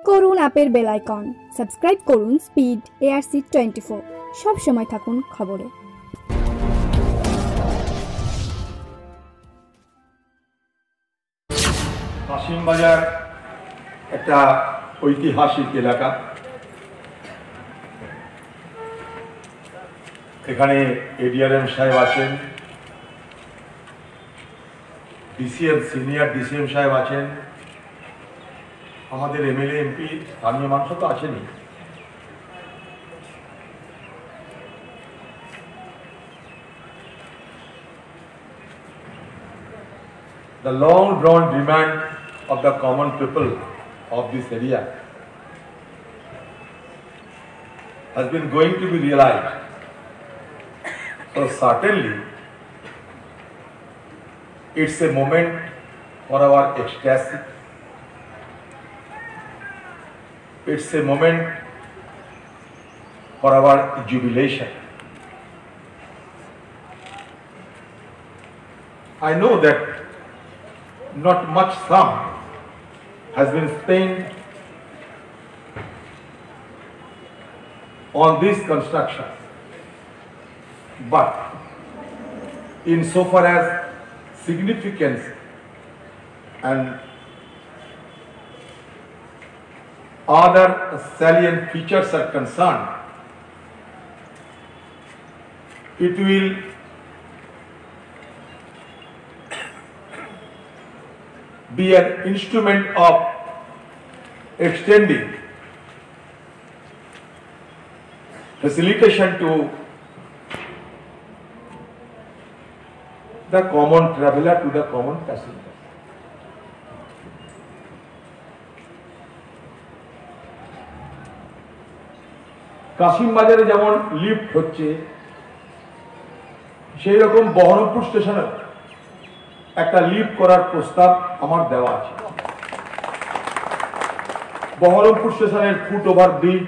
করুন অ্যাপের bell icon, subscribe করুন স্পিড ARC24, সব সময় থাকুন খবরে। কাশিমবাজার একটা ঐতিহাসিক এলাকা। এখানে ADRM সাহেব আছেন, DCM সিনিয়র DCM সাহেব আছেন, আমাদের MLA MP স্থানীয় মানুষ তো আছেনই। The long drawn demand of the common people of this area has been going to be realized. So certainly it's a moment for our ecstasy. It's a moment for our jubilation. I know that not much sum has been spent on this construction, but insofar as significance and other salient features are concerned, it will be an instrument of extending facilitation to the common traveler, to the common passenger. কাশিমবাজারে যেমন lift হচ্ছে, সেই রকম বহরমপুর স্টেশনে একটা lift করার প্রস্তাব আমার দেওয়া আছে। বহরমপুর স্টেশনের ফুট ওভার ব্রিজ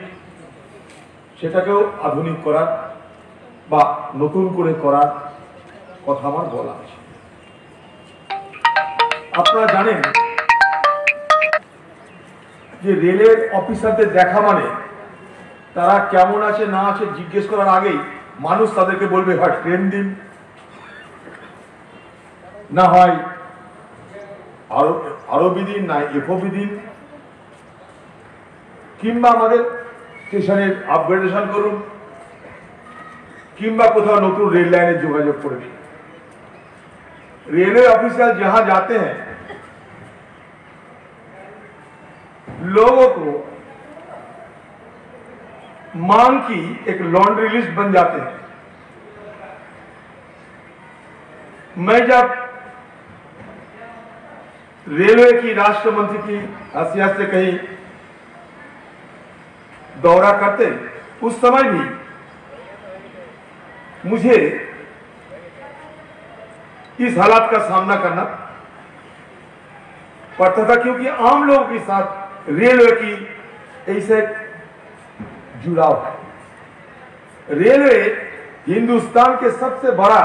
সেটাকেও আধুনিক করার বা নতুন করে করার কথা আমার বলা আছে। আপনারা জানেন যে রেলের অফিসারদের দেখা মানে তারা কেমন আছে না আছে জিজ্ঞেস করার আগেই মানুষ তাদেরকে বলবে হয় ট্রেন দিন, না হয় আরবি দিন, না FOB দিন, কিংবা আমাদের স্টেশনের আপগ্রেডেশন করুন, কিংবা কোথাও নতুন रेल लाइन যোগাযোগ করে দিন। रेलवे ऑफिसर जहां जाते हैं लोगों को मांग की एक लॉन्ड्री लिस्ट बन जाते हैं। मैं जब रेलवे की राष्ट्र मंत्री की हैसियत से कहीं दौरा करते, उस समय भी मुझे इस हालात का सामना करना पड़ता था, क्योंकि आम लोगों के साथ रेलवे की ऐसे जुड़ाव है। रेलवे हिंदुस्तान के सबसे बड़ा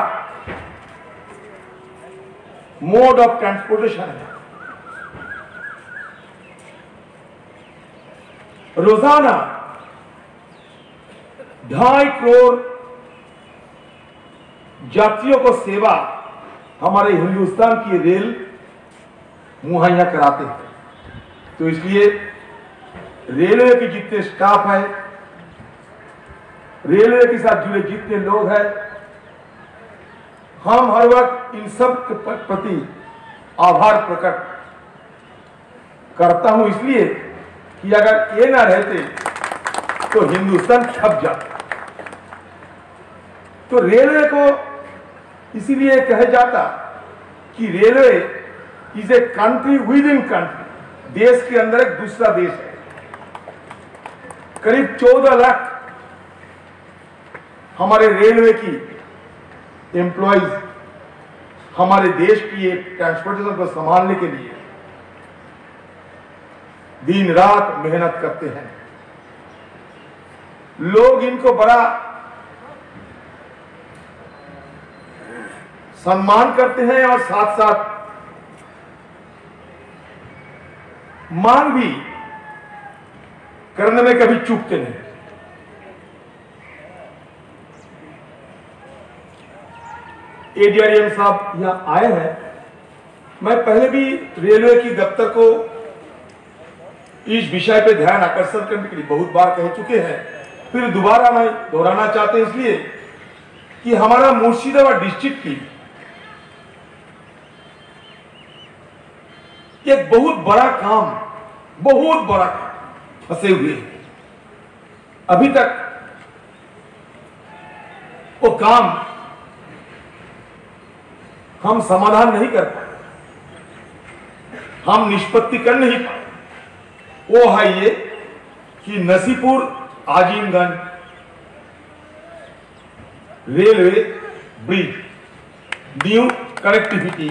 मोड ऑफ ट्रांसपोर्टेशन है। रोजाना 2.5 करोड़ यात्रियों को सेवा हमारे हिंदुस्तान की रेल मुहैया कराते हैं। तो इसलिए रेलवे के जितने स्टाफ है, रेलवे के साथ जुड़े जितने लोग हैं, हम हर वक्त इन सब के प्रति आभार प्रकट करता हूं, इसलिए कि अगर ये ना रहते तो हिंदुस्तान छप जाता। तो रेलवे को इसीलिए कहा जाता कि railway is a country with in country, देश के अंदर एक दूसरा देश है। करीब 14 लाख हमारे रेलवे की एम्प्लॉइज हमारे देश की एक ट्रांसपोर्टेशन को संभालने के लिए दिन रात मेहनत करते हैं। लोग इनको बड़ा सम्मान करते हैं और साथ साथ मांग भी करने में कभी चूकते नहीं। एडीआरएम साहब यहां आए हैं। मैं पहले भी रेलवे की दफ्तर को इस विषय पे ध्यान आकर्षण करने के लिए बहुत बार कह चुके हैं, फिर दोबारा मैं दोहराना चाहते हैं, इसलिए कि हमारा मुर्शिदाबाद डिस्ट्रिक्ट की एक बहुत बड़ा काम फंसे हुए हैं। अभी तक वो काम हम समाधान नहीं कर पाए, हम निष्पत्ति कर नहीं पाए। वो है ये कि Nasipur Azimganj railway bridge, new connectivity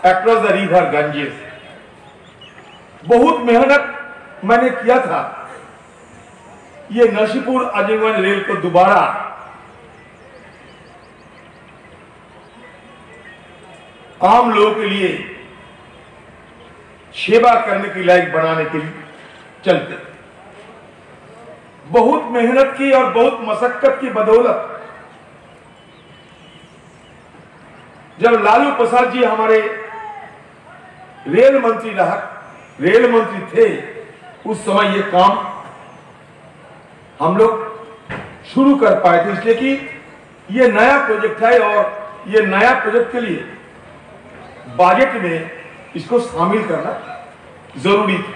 across the river Ganges. बहुत मेहनत मैंने किया था ये नसीपुर आजिमगंज रेल को दोबारा आम लोगों के लिए सेवा करने के लायक बनाने के लिए चलते। बहुत मेहनत की और बहुत मशक्कत की बदौलत जब लालू प्रसाद जी हमारे रेल मंत्री थे, उस समय ये काम हम लोग शुरू कर पाए थे, इसलिए कि ये नया प्रोजेक्ट है और ये नया प्रोजेक्ट के लिए बजट में इसको शामिल करना जरूरी था।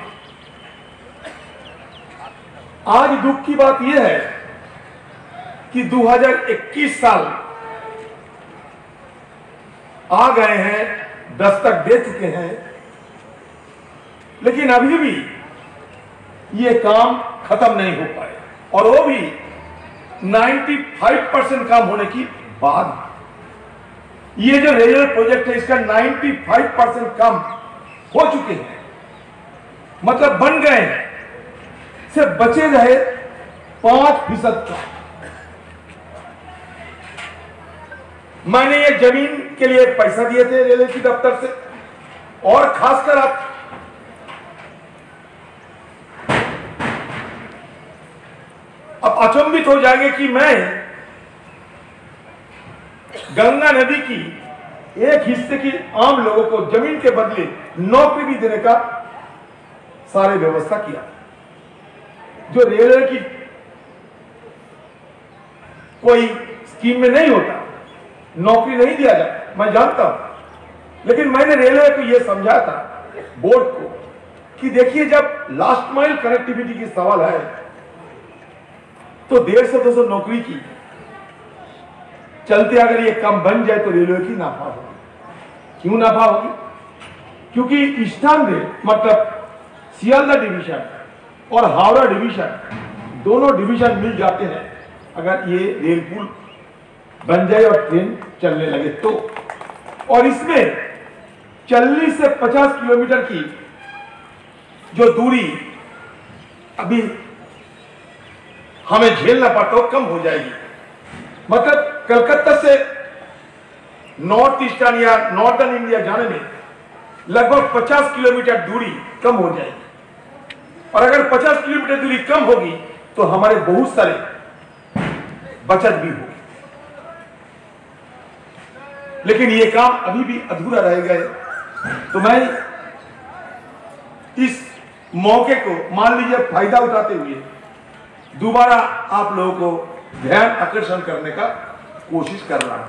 आज दुख की बात यह है कि 2021 साल आ गए हैं, दस्तक दे चुके हैं, लेकिन अभी भी ये काम खत्म नहीं हो पाए, और वो भी 95% काम होने की बाद। ये जो रेलवे प्रोजेक्ट है इसका 95% काम हो चुके हैं, मतलब बन गए हैं, सिर्फ बचे रहे 5% का। मैंने ये जमीन के लिए पैसा दिए थे रेलवे की दफ्तर से, और खासकर आप अब अचंभित हो जाएंगे कि मैं गंगा नदी की एक हिस्से की आम लोगों को जमीन के बदले नौकरी भी देने का सारे व्यवस्था किया, जो रेलवे की कोई स्कीम में नहीं होता, नौकरी नहीं दिया जाता, मैं जानता हूं। लेकिन मैंने रेलवे को यह समझाया था, बोर्ड को, कि देखिए जब लास्ट माइल कनेक्टिविटी की सवाल है तो 150-200 नौकरी की चलते अगर ये कम बन जाए तो रेलवे की नाफा होगी। क्यों नाफा होगी? क्योंकि ईस्टर्न रेल मतलब सियालदा डिवीजन और हावड़ा डिवीजन, दोनों डिवीजन मिल जाते हैं अगर ये रेल पुल बन जाए और ट्रेन चलने लगे तो। और इसमें 40 से 50 किलोमीटर की जो दूरी अभी हमें झेलना पड़ता हो कम हो जाएगी। मतलब कलकत्ता से नॉर्थ ईस्टर्न या नॉर्दर्न इंडिया जाने में लगभग 50 किलोमीटर दूरी कम हो जाएगी, और अगर 50 किलोमीटर दूरी कम होगी तो हमारे बहुत सारे बचत भी होगी। लेकिन यह काम अभी भी अधूरा रह गए, तो मैं इस मौके को मान लीजिए फायदा उठाते हुए दोबारा आप लोगों को ध्यान आकर्षण करने का कोशिश कर रहा हूं।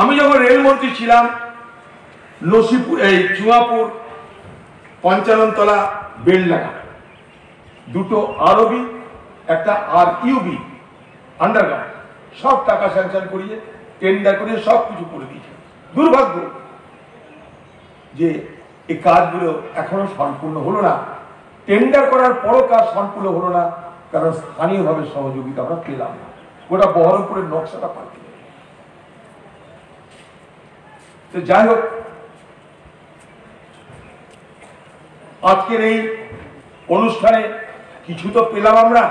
আমি যখন রেলমন্ত্রী ছিলাম চুয়াপুর 55 তলা বেলডাঙ্গা দুটো আরবি একটা আর ইউবি আন্ডারগ্রাউন্ড সব টাকা স্যাংশন করিয়ে টেন্ডার করে সব কিছু করে দিয়েছে। দুর্ভাগ্য যে এই কাজগুলো এখনো সম্পূর্ণ হলো না, টেন্ডার করার পরও কাজ সম্পূর্ণ হলো না, কারণ স্থানীয়ভাবে সহযোগিতা আমরা পেলাম না। গোটা বহরমপুরের নকশাটা পাল্টে তো যাই হোক, আজকের এই অনুষ্ঠানে কিছু তো পেলাম আমরা।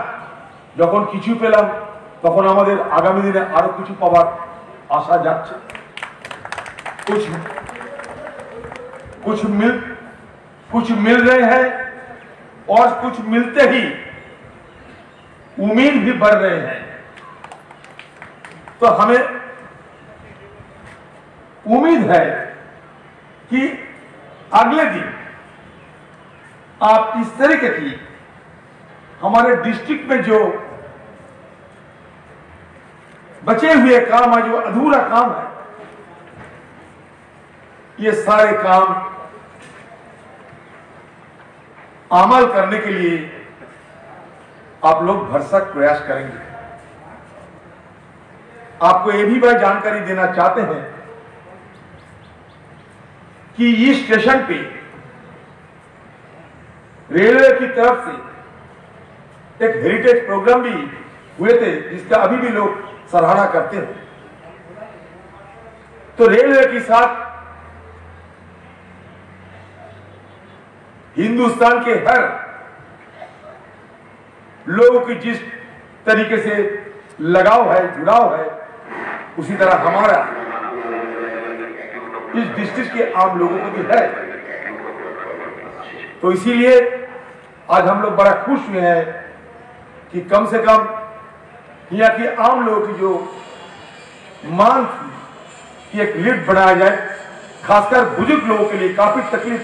যখন কিছু পেলাম তখন আমাদের আগামী দিনে আরো কিছু পাওয়ার আশা যাচ্ছে। कुछ मिल रहे हैं, और कुछ मिलते ही उम्मीद भी बढ़ रहे हैं। तो हमें उम्मीद है कि अगले दिन आप इस तरीके की हमारे डिस्ट्रिक्ट में जो बचे हुए काम है, जो अधूरा काम है, ये सारे काम अमल करने के लिए आप लोग भरसक प्रयास करेंगे। आपको ये भी मैं जानकारी देना चाहते हैं कि इस स्टेशन पे रेलवे की तरफ से एक हेरिटेज प्रोग्राम भी हुए थे, जिसका अभी भी लोग सराहना करते हैं। तो रेलवे के साथ हिंदुस्तान के हर लोगों की जिस तरीके से लगाव है, जुड़ाव है, उसी तरह हमारा इस डिस्ट्रिक्ट के आम लोगों को भी है। तो इसीलिए आज हम लोग बड़ा खुश हुए हैं कि कम से कम यहाँ के आम लोगों की जो मांग थी कि एक लिफ्ट बनाया जाए, खासकर बुजुर्ग लोगों के लिए काफी तकलीफ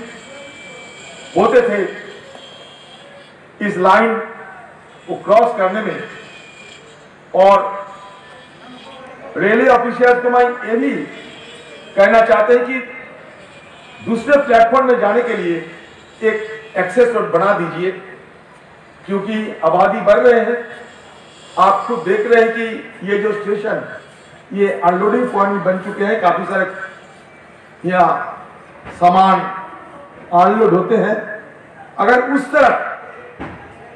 होते थे इस लाइन को क्रॉस करने में। और रेलवे ऑफिशियल को मैं ये भी कहना चाहते हैं कि दूसरे प्लेटफॉर्म में जाने के लिए एक एक्सेस रोड बना दीजिए, क्योंकि आबादी बढ़ रहे हैं। आप खुद देख रहे हैं कि ये जो स्टेशन, ये अनलोडिंग पॉइंट बन चुके हैं। काफी सारे यहाँ सामान अनलोड होते हैं। अगर उस तरफ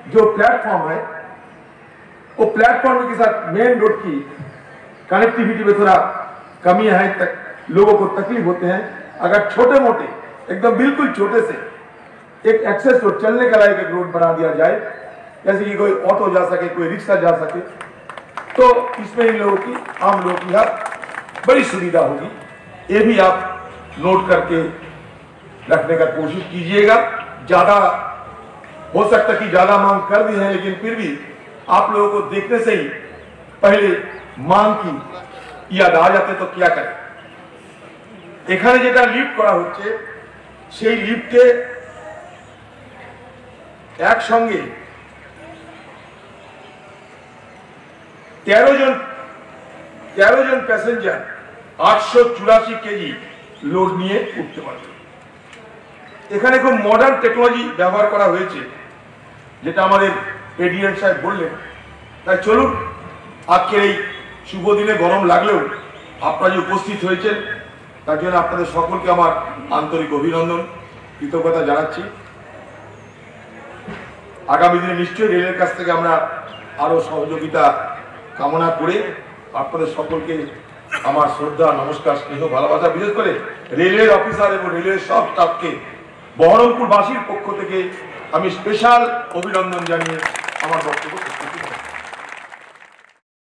जो प्लेटफॉर्म है, वो प्लेटफॉर्म के साथ मेन रोड की कनेक्टिविटी में थोड़ा कमी है, लोगों को तकलीफ होते हैं। अगर छोटे मोटे एकदम बिल्कुल छोटे से एक एक्सेस रोड, चलने का लायक एक रोड बना दिया जाए, जैसे कि कोई ऑटो जा सके, कोई रिक्शा जा सके, तो इसमें इन लोगों की, आम लोगों की बड़ी सुविधा होगी। ये भी आप नोट करके रखने का कोशिश कीजिएगा। ज्यादा हो सकता है कि ज्यादा मांग कर दी है, लेकिन फिर भी आप लोगों को देखने से ही पहले मांग की याद आ जाते तो क्या करें। এখানে যেটা লিফট করা হচ্ছে, সেই লিফটে একসঙ্গে 13 জন প্যাসেঞ্জার 884 কেজি লোড নিয়ে উঠতে পারবে। এখানে খুব মডার্ন টেকনোলজি ব্যবহার করা হয়েছে, যেটা আমাদের এডিএম সাহেব বললেন। তাই চলুন, আজকের এই শুভ দিনে গরম লাগলেও আপনারা যে উপস্থিত হয়েছেন, তার জন্য আপনাদের সকলকে আমার আন্তরিক অভিনন্দন, কৃতজ্ঞতা জানাচ্ছি। আগামী দিনে নিশ্চয়ই রেলের কাছ থেকে আমরা আরো সহযোগিতা কামনা করে আপনাদের সকলকে আমার শ্রদ্ধা, নমস্কার, স্নেহ, ভালোবাসা, বিশেষ করে রেলের অফিসার এবং রেলের সব স্টাফকে বহরমপুরবাসীর পক্ষ থেকে আমি স্পেশাল অভিনন্দন জানিয়ে আমার বক্তব্য শেষ করছি।